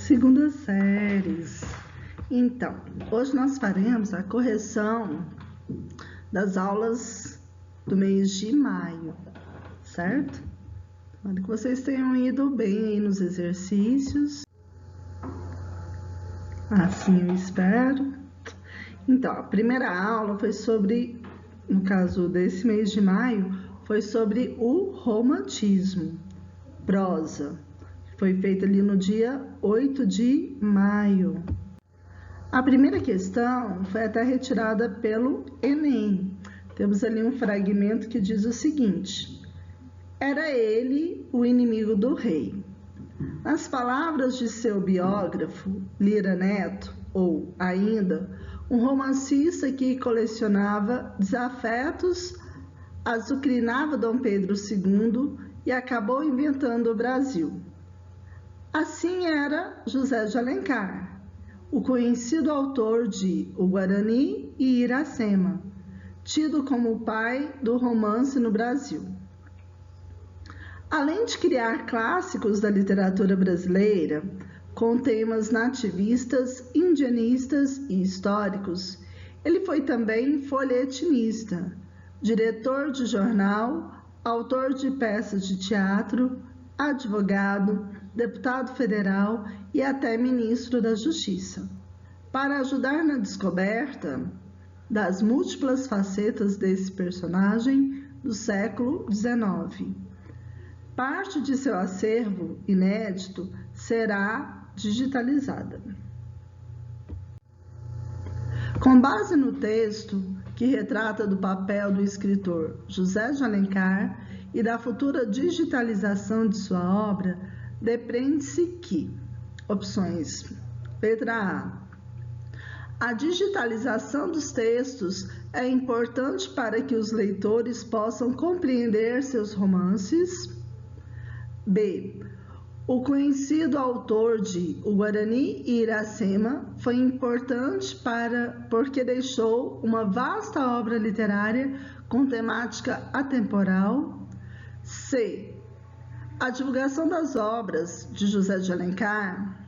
Segunda séries. Então, hoje nós faremos a correção das aulas do mês de maio, certo? Espero que vocês tenham ido bem aí nos exercícios. Assim eu espero. Então, a primeira aula foi sobre, no caso desse mês de maio, foi sobre o romantismo, prosa. Foi feita ali no dia 8 de maio. A primeira questão foi até retirada pelo Enem. Temos ali um fragmento que diz o seguinte: era ele o inimigo do rei. Nas palavras de seu biógrafo, Lira Neto, ou ainda, um romancista que colecionava desafetos, azucrinava Dom Pedro II e acabou inventando o Brasil. Assim era José de Alencar, o conhecido autor de O Guarani e Iracema, tido como o pai do romance no Brasil. Além de criar clássicos da literatura brasileira, com temas nativistas, indianistas e históricos, ele foi também folhetinista, diretor de jornal, autor de peças de teatro, advogado, deputado federal e até ministro da Justiça. Para ajudar na descoberta das múltiplas facetas desse personagem do século XIX, parte de seu acervo inédito será digitalizada. Com base no texto que retrata do papel do escritor José de Alencar e da futura digitalização de sua obra, depreende-se que, opções, letra A digitalização dos textos é importante para que os leitores possam compreender seus romances. B. O conhecido autor de O Guarani e Iracema foi importante porque deixou uma vasta obra literária com temática atemporal. C. A divulgação das obras de José de Alencar,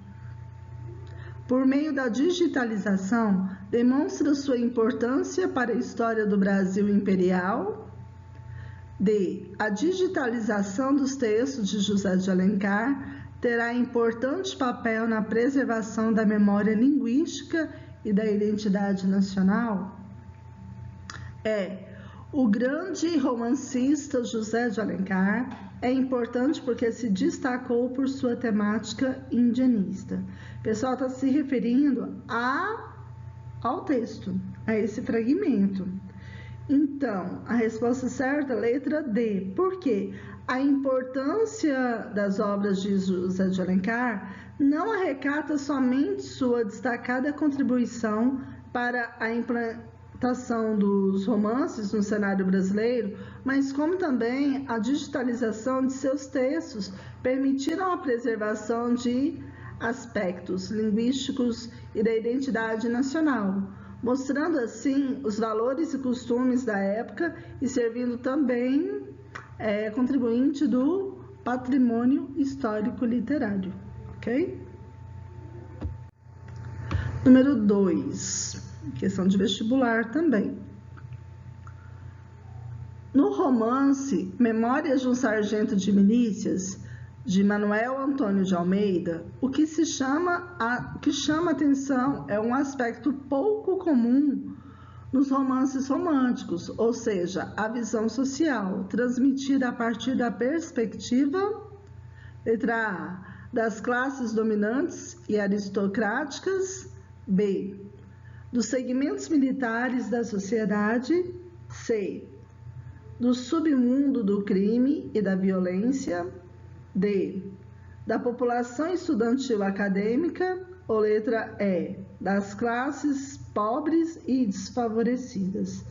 por meio da digitalização, demonstra sua importância para a história do Brasil imperial. D. A digitalização dos textos de José de Alencar terá importante papel na preservação da memória linguística e da identidade nacional. O grande romancista José de Alencar é importante porque se destacou por sua temática indianista. O pessoal está se referindo ao texto, a esse fragmento. Então, a resposta certa é a letra D. Por quê? A importância das obras de José de Alencar não arrecata somente sua destacada contribuição para a implantação dos romances no cenário brasileiro, mas como também a digitalização de seus textos permitiram a preservação de aspectos linguísticos e da identidade nacional, mostrando assim os valores e costumes da época e servindo também contribuinte do patrimônio histórico literário, ok? Número 2, questão de vestibular também. No romance Memórias de um Sargento de Milícias, de Manuel Antônio de Almeida, o que chama atenção é um aspecto pouco comum nos romances românticos, ou seja, a visão social, transmitida a partir da perspectiva, letra A, das classes dominantes e aristocráticas. B. Dos segmentos militares da sociedade. C. Do submundo do crime e da violência. D. Da população estudantil acadêmica. Ou letra E. Das classes pobres e desfavorecidas.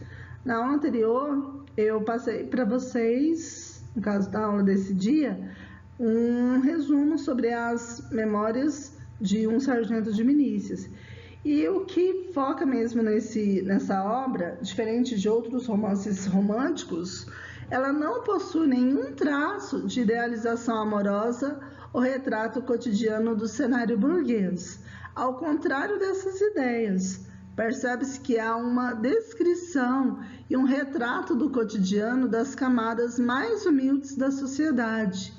Na aula anterior, eu passei para vocês, no caso da aula desse dia, um resumo sobre as memórias de um sargento de milícias. E o que foca mesmo nessa obra, diferente de outros romances românticos, ela não possui nenhum traço de idealização amorosa o retrato cotidiano do cenário burguês. Ao contrário dessas ideias, percebe-se que há uma descrição e um retrato do cotidiano das camadas mais humildes da sociedade,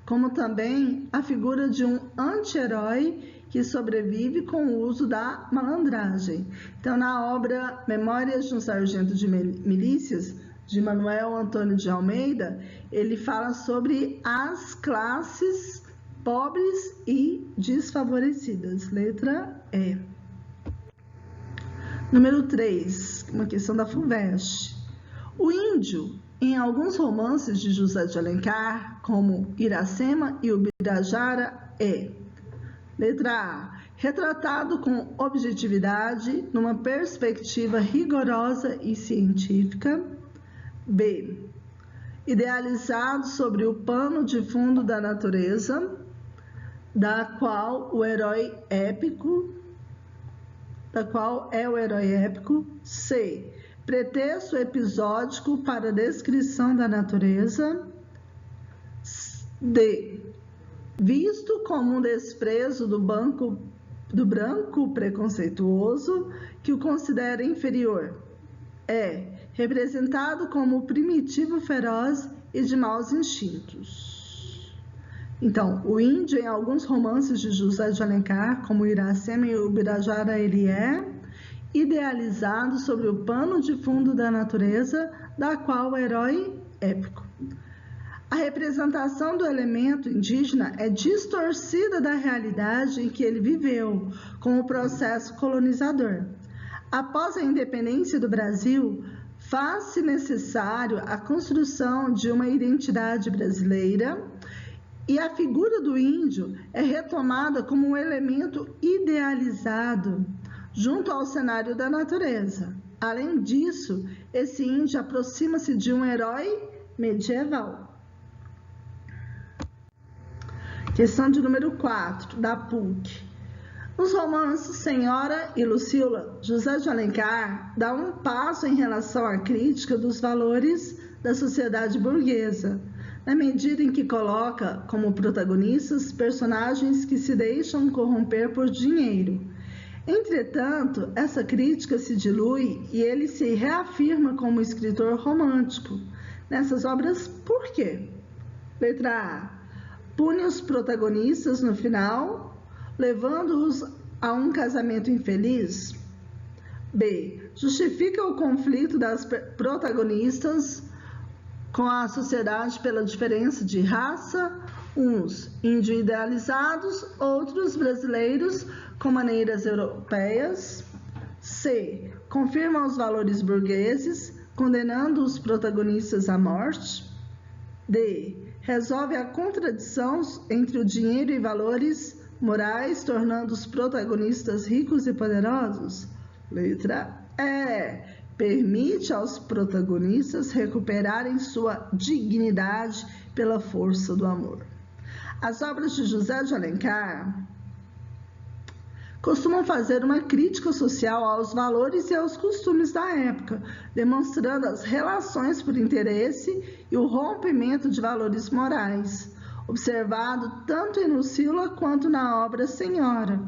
como também a figura de um anti-herói que sobrevive com o uso da malandragem. Então, na obra Memórias de um Sargento de Milícias, de Manuel Antônio de Almeida, ele fala sobre as classes pobres e desfavorecidas. Letra E. Número 3, uma questão da FUVEST. O índio, em alguns romances de José de Alencar, como Iracema e Ubirajara, é: letra A, retratado com objetividade, numa perspectiva rigorosa e científica. B, idealizado sobre o pano de fundo da natureza, da qual é o herói épico. C, pretexto episódico para descrição da natureza. D, visto como um desprezo do branco preconceituoso que o considera inferior. E, representado como primitivo, feroz e de maus instintos. Então, o índio, em alguns romances de José de Alencar, como Iracema e Ubirajara, ele é idealizado sobre o pano de fundo da natureza, da qual o herói épico. A representação do elemento indígena é distorcida da realidade em que ele viveu, com o processo colonizador. Após a independência do Brasil, faz-se necessário a construção de uma identidade brasileira e a figura do índio é retomada como um elemento idealizado junto ao cenário da natureza. Além disso, esse índio aproxima-se de um herói medieval. Questão de número 4, da PUC. Nos romances Senhora e Lucila, José de Alencar dá um passo em relação à crítica dos valores da sociedade burguesa, na medida em que coloca como protagonistas personagens que se deixam corromper por dinheiro. Entretanto, essa crítica se dilui e ele se reafirma como escritor romântico. Nessas obras, por quê? Letra A, pune os protagonistas no final, levando-os a um casamento infeliz. B, justifica o conflito das protagonistas com a sociedade pela diferença de raça, uns índio-idealizados, outros brasileiros com maneiras europeias. C, confirma os valores burgueses, condenando os protagonistas à morte. D, resolve a contradição entre o dinheiro e valores morais, tornando os protagonistas ricos e poderosos. Letra E, permite aos protagonistas recuperarem sua dignidade pela força do amor. As obras de José de Alencar costumam fazer uma crítica social aos valores e aos costumes da época, demonstrando as relações por interesse e o rompimento de valores morais, observado tanto em Lucila quanto na obra Senhora.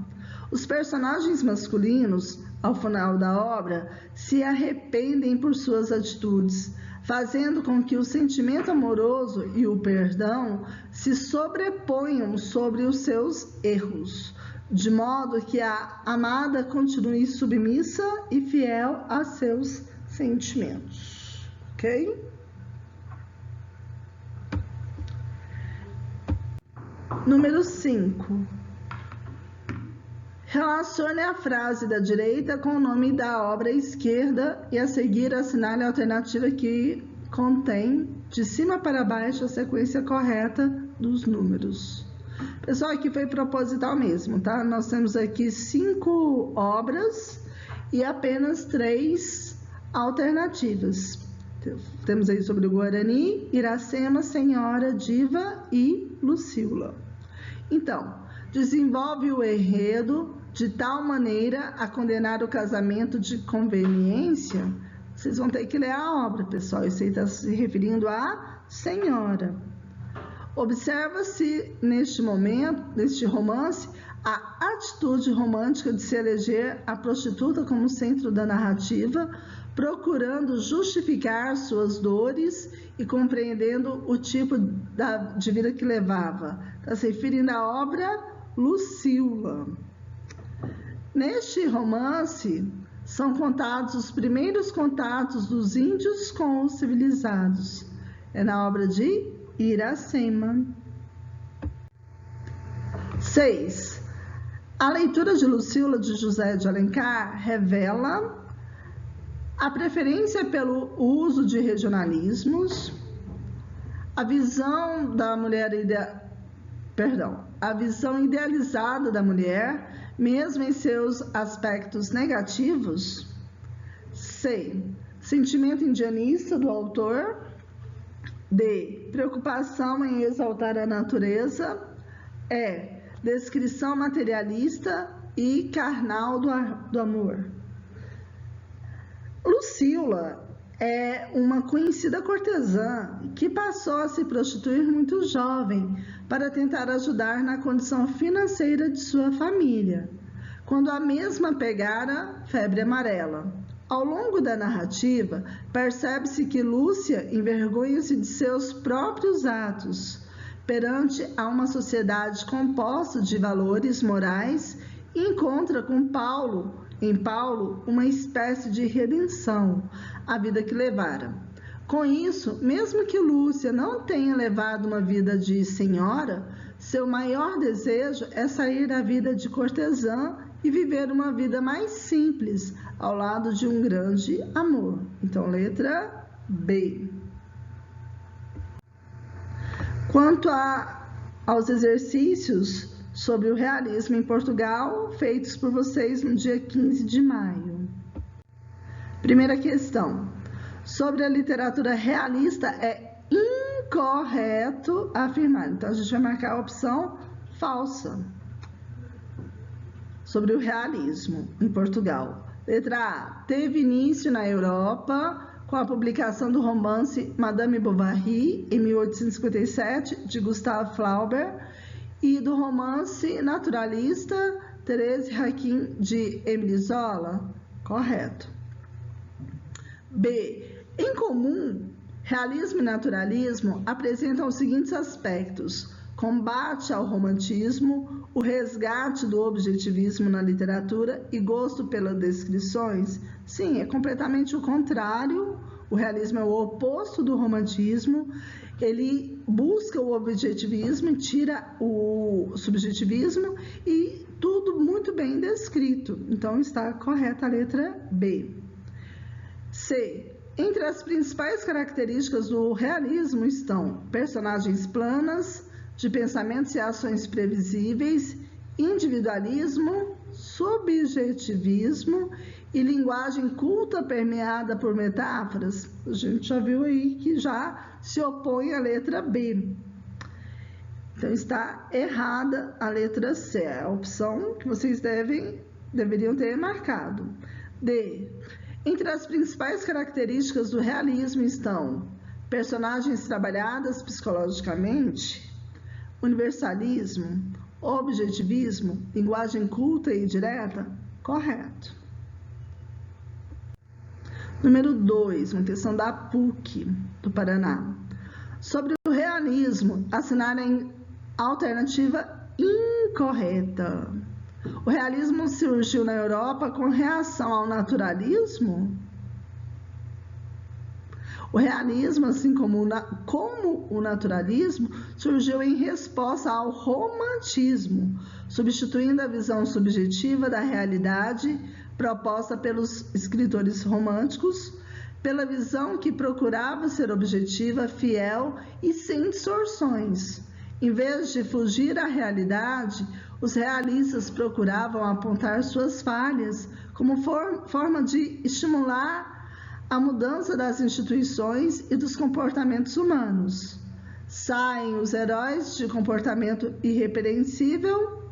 Os personagens masculinos, ao final da obra, se arrependem por suas atitudes, fazendo com que o sentimento amoroso e o perdão se sobreponham sobre os seus erros, de modo que a amada continue submissa e fiel a seus sentimentos. Ok? Número 5. Relacione a frase da direita com o nome da obra à esquerda e a seguir assinale a alternativa que contém, de cima para baixo, a sequência correta dos números. Pessoal, aqui foi proposital mesmo, tá? Nós temos aqui 5 obras e apenas 3 alternativas. Temos aí sobre o Guarani, Iracema, Senhora, Diva e Lucila. Então, desenvolve o enredo de tal maneira a condenar o casamento de conveniência. Vocês vão ter que ler a obra, pessoal. Isso aí está se referindo à Senhora. Observa-se neste romance, a atitude romântica de se eleger a prostituta como centro da narrativa, procurando justificar suas dores e compreendendo o tipo de vida que levava. Está se referindo à obra Lucila. Neste romance, são contados os primeiros contatos dos índios com os civilizados. É na obra de Iracema. 6. A leitura de Lucila de José de Alencar revela a preferência pelo uso de regionalismos, a visão idealizada da mulher, mesmo em seus aspectos negativos. C. Sentimento indianista do autor. D. Preocupação em exaltar a natureza. E. Descrição materialista e carnal do amor. Lucila é uma conhecida cortesã que passou a se prostituir muito jovem para tentar ajudar na condição financeira de sua família, quando a mesma pegara febre amarela. Ao longo da narrativa, percebe-se que Lúcia envergonha-se de seus próprios atos perante a uma sociedade composta de valores morais e encontra em Paulo uma espécie de redenção à vida que levara. Com isso, mesmo que Lúcia não tenha levado uma vida de senhora, seu maior desejo é sair da vida de cortesã e viver uma vida mais simples, ao lado de um grande amor. Então, letra B. Quanto aos exercícios sobre o realismo em Portugal, feitos por vocês no dia 15 de maio. Primeira questão. Sobre a literatura realista, é incorreto afirmar. Então, a gente vai marcar a opção falsa. Sobre o realismo em Portugal. Letra A. Teve início na Europa com a publicação do romance Madame Bovary, em 1857, de Gustave Flaubert, e do romance naturalista Thérèse Raquin, de Émile Zola. Correto. B. Em comum, realismo e naturalismo apresentam os seguintes aspectos: combate ao romantismo, o resgate do objetivismo na literatura e gosto pelas descrições. Sim, é completamente o contrário. O realismo é o oposto do romantismo. Ele busca o objetivismo, tira o subjetivismo e tudo muito bem descrito. Então, está correta a letra B. C. Entre as principais características do realismo estão personagens planas, de pensamentos e ações previsíveis, individualismo, subjetivismo e linguagem culta permeada por metáforas. A gente já viu aí que já se opõe à letra B. Então, está errada a letra C, é a opção que vocês deveriam ter marcado. D. Entre as principais características do realismo estão personagens trabalhadas psicologicamente, universalismo, objetivismo, linguagem culta e direta. Correto. Número 2, uma questão da PUC do Paraná. Sobre o realismo, assinalem a alternativa incorreta. O realismo surgiu na Europa com reação ao naturalismo? O realismo, assim como o naturalismo, surgiu em resposta ao romantismo, substituindo a visão subjetiva da realidade proposta pelos escritores românticos, pela visão que procurava ser objetiva, fiel e sem distorções. Em vez de fugir à realidade, os realistas procuravam apontar suas falhas como forma de estimular a mudança das instituições e dos comportamentos humanos. Saem os heróis de comportamento irrepreensível,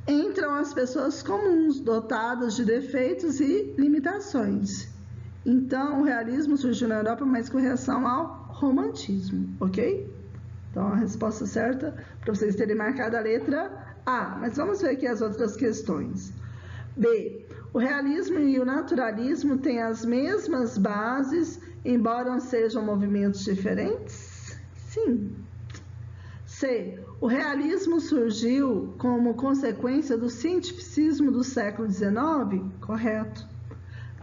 entram as pessoas comuns, dotadas de defeitos e limitações. Então, o realismo surgiu na Europa, mas com reação ao romantismo, ok? Então, a resposta certa, para vocês terem marcado a letra A. Mas vamos ver aqui as outras questões. B. O realismo e o naturalismo têm as mesmas bases, embora sejam movimentos diferentes? Sim. C. O realismo surgiu como consequência do cientificismo do século XIX? Correto.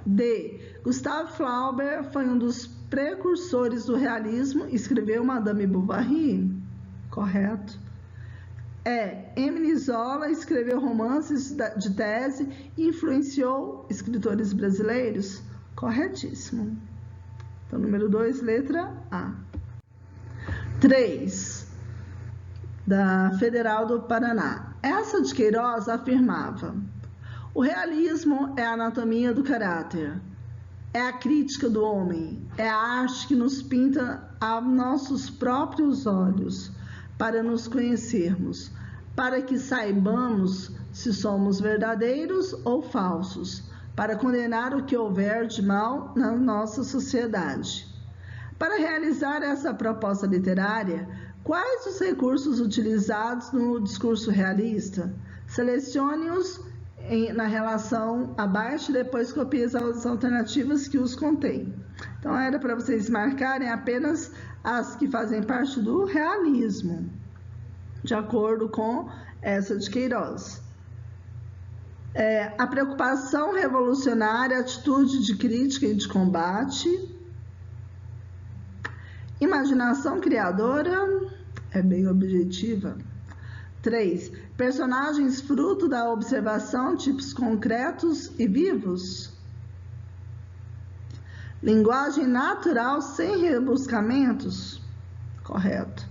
D. Gustave Flaubert foi um dos precursores do realismo e escreveu Madame Bovary? Correto. E. Émile Zola escreveu romances de tese e influenciou escritores brasileiros? Corretíssimo. Então, número 2, letra A. 3. Da Federal do Paraná. Essa de Queiroz afirmava: o realismo é a anatomia do caráter, é a crítica do homem, é a arte que nos pinta a nossos próprios olhos, para nos conhecermos, para que saibamos se somos verdadeiros ou falsos, para condenar o que houver de mal na nossa sociedade. Para realizar essa proposta literária, quais os recursos utilizados no discurso realista? Selecione-os na relação abaixo e depois copie as alternativas que os contêm. Então, era para vocês marcarem apenas as que fazem parte do realismo, de acordo com essa de Queiroz. A preocupação revolucionária, a atitude de crítica e de combate. Imaginação criadora, é bem objetiva. 3. Personagens fruto da observação, tipos concretos e vivos. Linguagem natural sem rebuscamentos. Correto.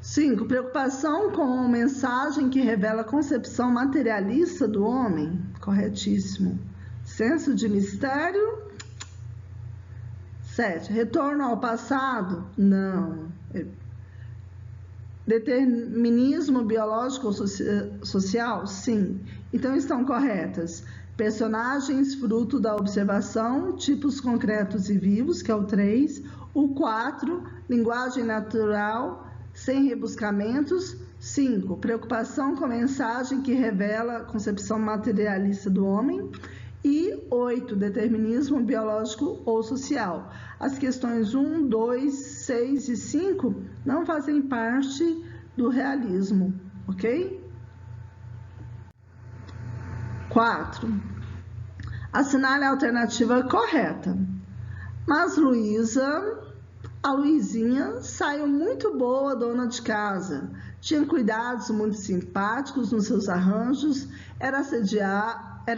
5. Preocupação com a mensagem que revela a concepção materialista do homem. Corretíssimo. Senso de mistério. 7. Retorno ao passado? Não. Determinismo biológico ou social? Sim. Então, estão corretas. Personagens fruto da observação, tipos concretos e vivos, que é o 3. O 4, linguagem natural, sem rebuscamentos. 5, preocupação com a mensagem que revela a concepção materialista do homem. E 8, determinismo biológico ou social. As questões 1, 2, 6 e 5 não fazem parte do realismo, ok? 4. Assinale a alternativa correta. Mas a Luizinha, saiu muito boa dona de casa. Tinha cuidados muito simpáticos nos seus arranjos, era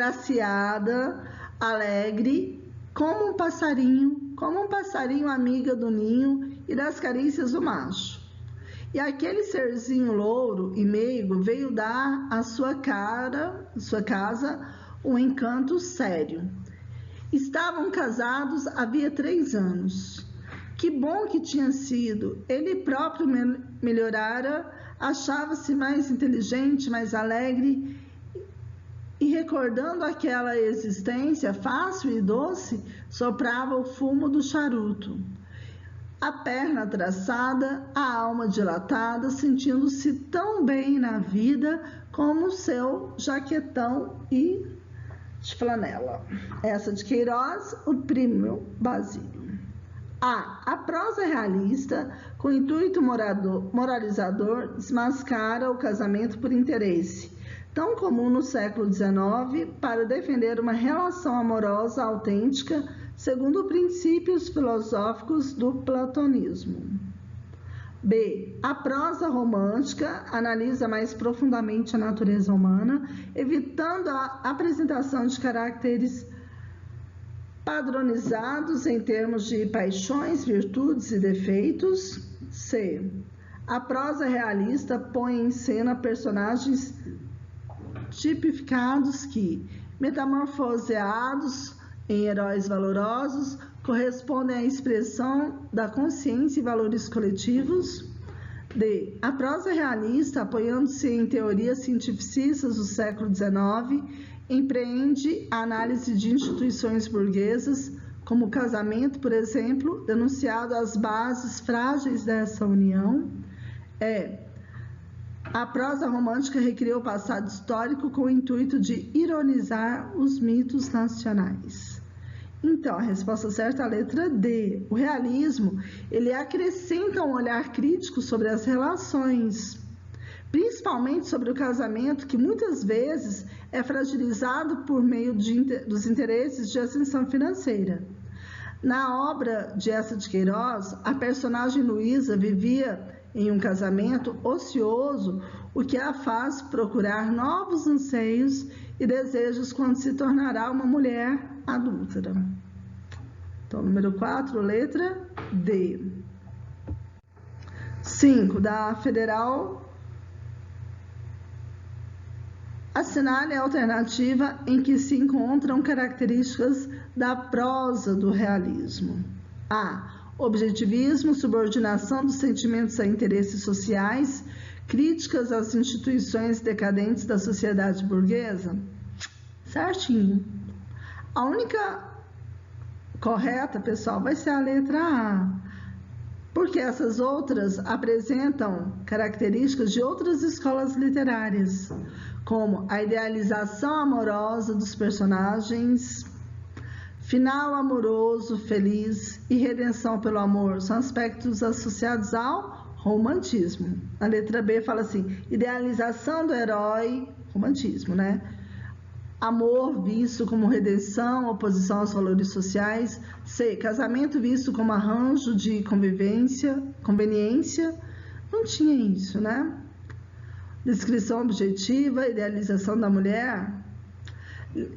aciada, alegre, como um passarinho amiga do ninho e das carícias do macho. E aquele serzinho louro e meigo veio dar à sua casa um encanto sério. Estavam casados havia 3 anos. Que bom que tinha sido. Ele próprio melhorara, achava-se mais inteligente, mais alegre, e recordando aquela existência fácil e doce, soprava o fumo do charuto. A perna traçada, a alma dilatada, sentindo-se tão bem na vida como o seu jaquetão e de flanela. Essa de Queiroz, o primo Basílio. A prosa realista, com intuito moralizador, desmascara o casamento por interesse, tão comum no século XIX, para defender uma relação amorosa autêntica, segundo princípios filosóficos do platonismo. B. A prosa romântica analisa mais profundamente a natureza humana, evitando a apresentação de caracteres padronizados em termos de paixões, virtudes e defeitos. C. A prosa realista põe em cena personagens tipificados que, metamorfoseados em heróis valorosos, correspondem à expressão da consciência e valores coletivos. D. A prosa realista, apoiando-se em teorias cientificistas do século XIX, empreende a análise de instituições burguesas, como o casamento, por exemplo, denunciado as bases frágeis dessa união, A prosa romântica recriou o passado histórico com o intuito de ironizar os mitos nacionais. Então, a resposta certa é a letra D. O realismo, ele acrescenta um olhar crítico sobre as relações, principalmente sobre o casamento, que muitas vezes é fragilizado por meio dos interesses de ascensão financeira. Na obra de Eça de Queiroz, a personagem Luísa vivia em um casamento ocioso, o que a faz procurar novos anseios e desejos quando se tornará uma mulher adúltera. Então, número 4, letra D. 5, da Federal. Assinale a alternativa em que se encontram características da prosa do realismo. A. Objetivismo, subordinação dos sentimentos a interesses sociais, críticas às instituições decadentes da sociedade burguesa. Certinho. A única correta, pessoal, vai ser a letra A, porque essas outras apresentam características de outras escolas literárias, como a idealização amorosa dos personagens, final amoroso, feliz e redenção pelo amor, são aspectos associados ao romantismo. A letra B fala assim, idealização do herói, romantismo, né? Amor visto como redenção, oposição aos valores sociais. C, casamento visto como arranjo de conveniência. Não tinha isso, né? Descrição objetiva, idealização da mulher.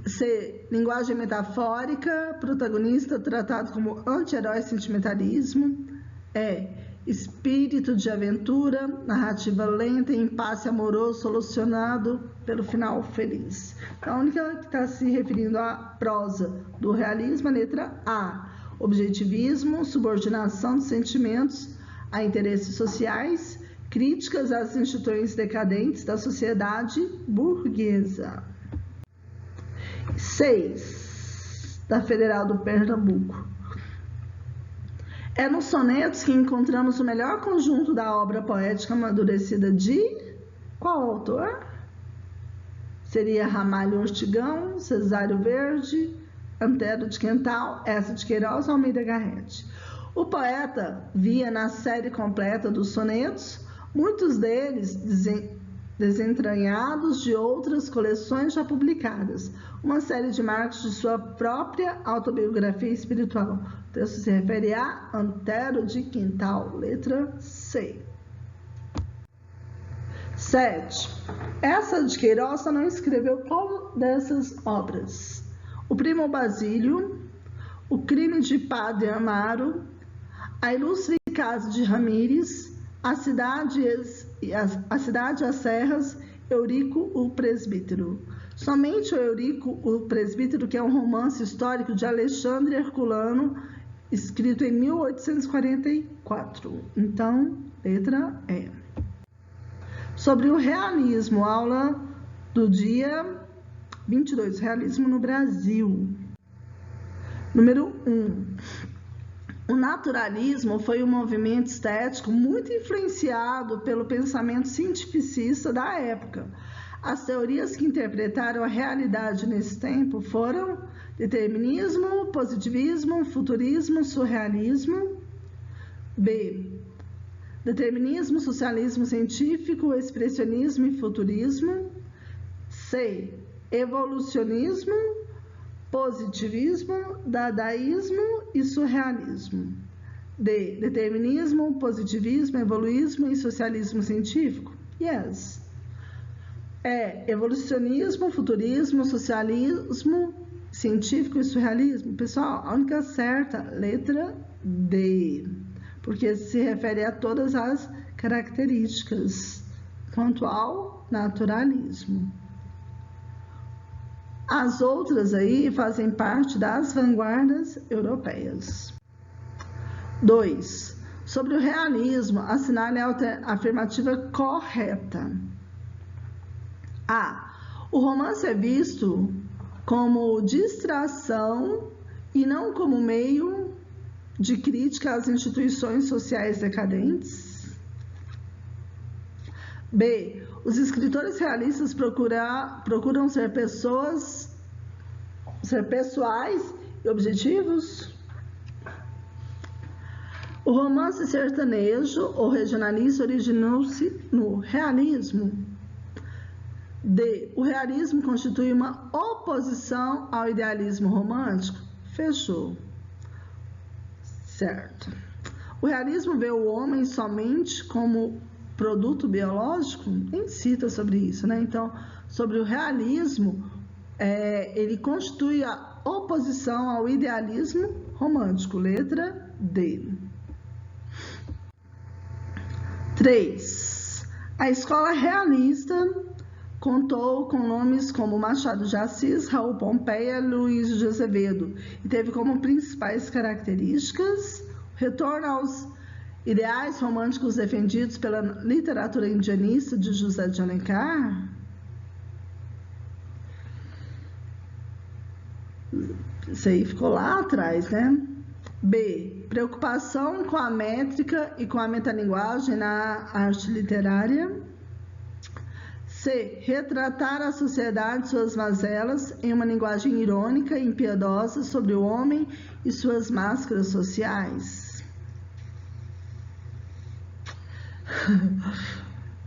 C, linguagem metafórica, protagonista tratado como anti-herói, sentimentalismo. E, espírito de aventura, narrativa lenta e impasse amoroso solucionado pelo final feliz. Então, a única que está se referindo à prosa do realismo é a letra A. Objetivismo, subordinação de sentimentos a interesses sociais, críticas às instituições decadentes da sociedade burguesa. 6, da Federal do Pernambuco. É nos sonetos que encontramos o melhor conjunto da obra poética amadurecida de qual autor? Seria Ramalho Ortigão, Cesário Verde, Antero de Quental, Eça de Queiroz ou Almeida Garrett. O poeta via na série completa dos sonetos, muitos deles desentranhados de outras coleções já publicadas, uma série de marcos de sua própria autobiografia espiritual. O texto se refere a Antero de Quental, letra C. 7. Eça de Queiroz só não escreveu qual dessas obras? O Primo Basílio, O Crime de Padre Amaro, A Ilustre Casa de Ramírez, A Cidade e as Serras, Eurico o Presbítero. Somente o Eurico o Presbítero, que é um romance histórico de Alexandre Herculano, escrito em 1844. Então, letra E. Sobre o realismo, aula do dia 22, realismo no Brasil. Número 1. O naturalismo foi um movimento estético muito influenciado pelo pensamento cientificista da época. As teorias que interpretaram a realidade nesse tempo foram determinismo, positivismo, futurismo, surrealismo. B. Determinismo, socialismo científico, expressionismo e futurismo. C. Evolucionismo, positivismo, dadaísmo e surrealismo. D. Determinismo, positivismo, evoluísmo e socialismo científico. Yes. E. Evolucionismo, futurismo, socialismo científico e surrealismo. Pessoal, a única certa, letra D, porque se refere a todas as características quanto ao naturalismo. As outras aí fazem parte das vanguardas europeias. 2. Sobre o realismo, assinale a afirmativa correta. A. O romance é visto como distração e não como meio de crítica às instituições sociais decadentes. B. Os escritores realistas procuram ser pessoais e objetivos. O romance sertanejo ou regionalista originou-se no realismo. D. O realismo constitui uma oposição ao idealismo romântico. Fechou. Certo. O realismo vê o homem somente como produto biológico? Nem cita sobre isso, né? Então, sobre o realismo, ele constitui a oposição ao idealismo romântico. Letra D. 3. A escola realista contou com nomes como Machado de Assis, Raul Pompeia, Luiz de Azevedo e teve como principais características o retorno aos ideais românticos defendidos pela literatura indianista de José de Alencar. Isso aí ficou lá atrás, né? B. Preocupação com a métrica e com a metalinguagem na arte literária. C. Retratar a sociedade e suas mazelas em uma linguagem irônica e impiedosa sobre o homem e suas máscaras sociais.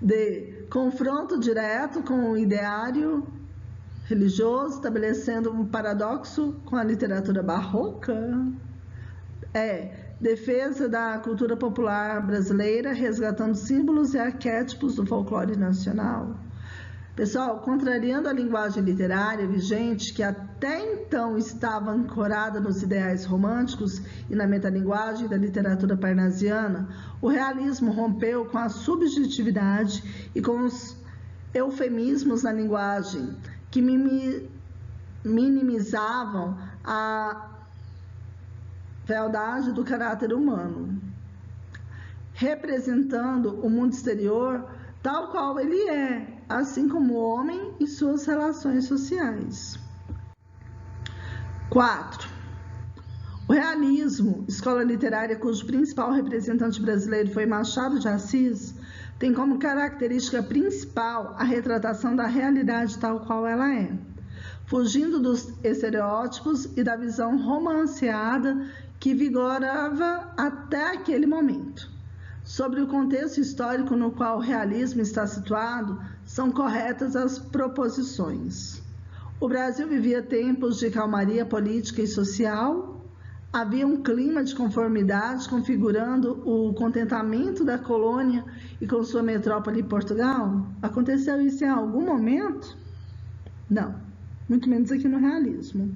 D. Confronto direto com o ideário religioso, estabelecendo um paradoxo com a literatura barroca. Defesa da cultura popular brasileira, resgatando símbolos e arquétipos do folclore nacional. Pessoal, contrariando a linguagem literária vigente, que até então estava ancorada nos ideais românticos e na metalinguagem da literatura parnasiana, o realismo rompeu com a subjetividade e com os eufemismos na linguagem, que minimizavam a fealdade do caráter humano, representando o mundo exterior tal qual ele é, assim como o homem e suas relações sociais. 4. O realismo, escola literária cujo principal representante brasileiro foi Machado de Assis, tem como característica principal a retratação da realidade tal qual ela é, fugindo dos estereótipos e da visão romanceada que vigorava até aquele momento. Sobre o contexto histórico no qual o realismo está situado, são corretas as proposições. O Brasil vivia tempos de calmaria política e social, havia um clima de conformidade configurando o contentamento da colônia e com sua metrópole Portugal. Aconteceu isso em algum momento? Não, muito menos aqui no realismo.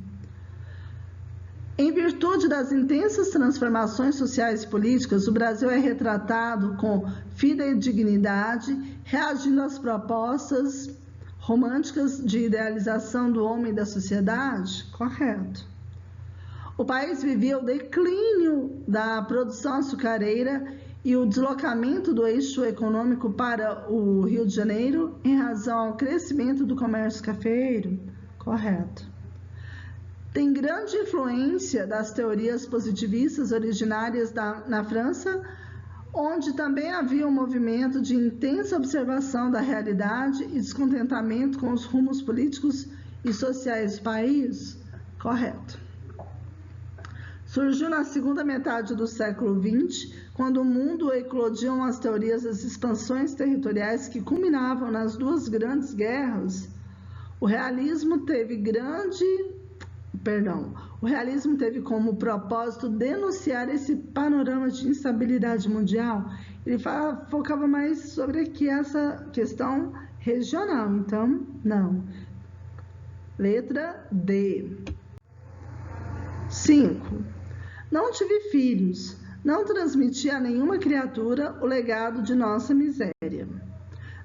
Em virtude das intensas transformações sociais e políticas, o Brasil é retratado com fidedignidade, reagindo às propostas românticas de idealização do homem e da sociedade? Correto. O país vivia o declínio da produção açucareira e o deslocamento do eixo econômico para o Rio de Janeiro em razão ao crescimento do comércio cafeeiro? Correto. Tem grande influência das teorias positivistas originárias na França, onde também havia um movimento de intensa observação da realidade e descontentamento com os rumos políticos e sociais do país? Correto. Surgiu na segunda metade do século XX, quando o mundo eclodiam as teorias das expansões territoriais que culminavam nas duas grandes guerras. O realismo teve como propósito denunciar esse panorama de instabilidade mundial. Ele focava mais sobre aqui essa questão regional, então, não. Letra D. 5. Não tive filhos, não transmiti a nenhuma criatura o legado de nossa miséria.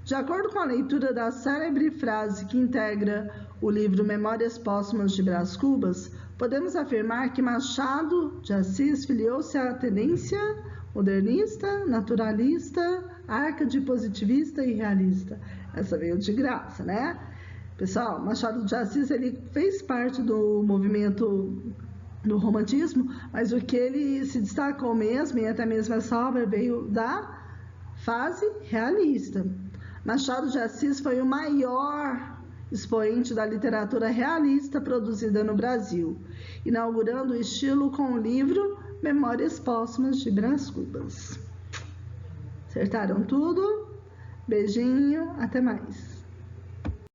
De acordo com a leitura da célebre frase que integra o livro Memórias Póstumas de Brás Cubas, podemos afirmar que Machado de Assis filiou-se à tendência modernista, naturalista, arcade, positivista e realista. Essa veio de graça, né? Pessoal, Machado de Assis ele fez parte do movimento do romantismo, mas o que ele se destacou mesmo, e até mesmo essa obra veio da fase realista. Machado de Assis foi o maior expoente da literatura realista produzida no Brasil, inaugurando o estilo com o livro Memórias Póstumas de Brás Cubas. Acertaram tudo? Beijinho, até mais.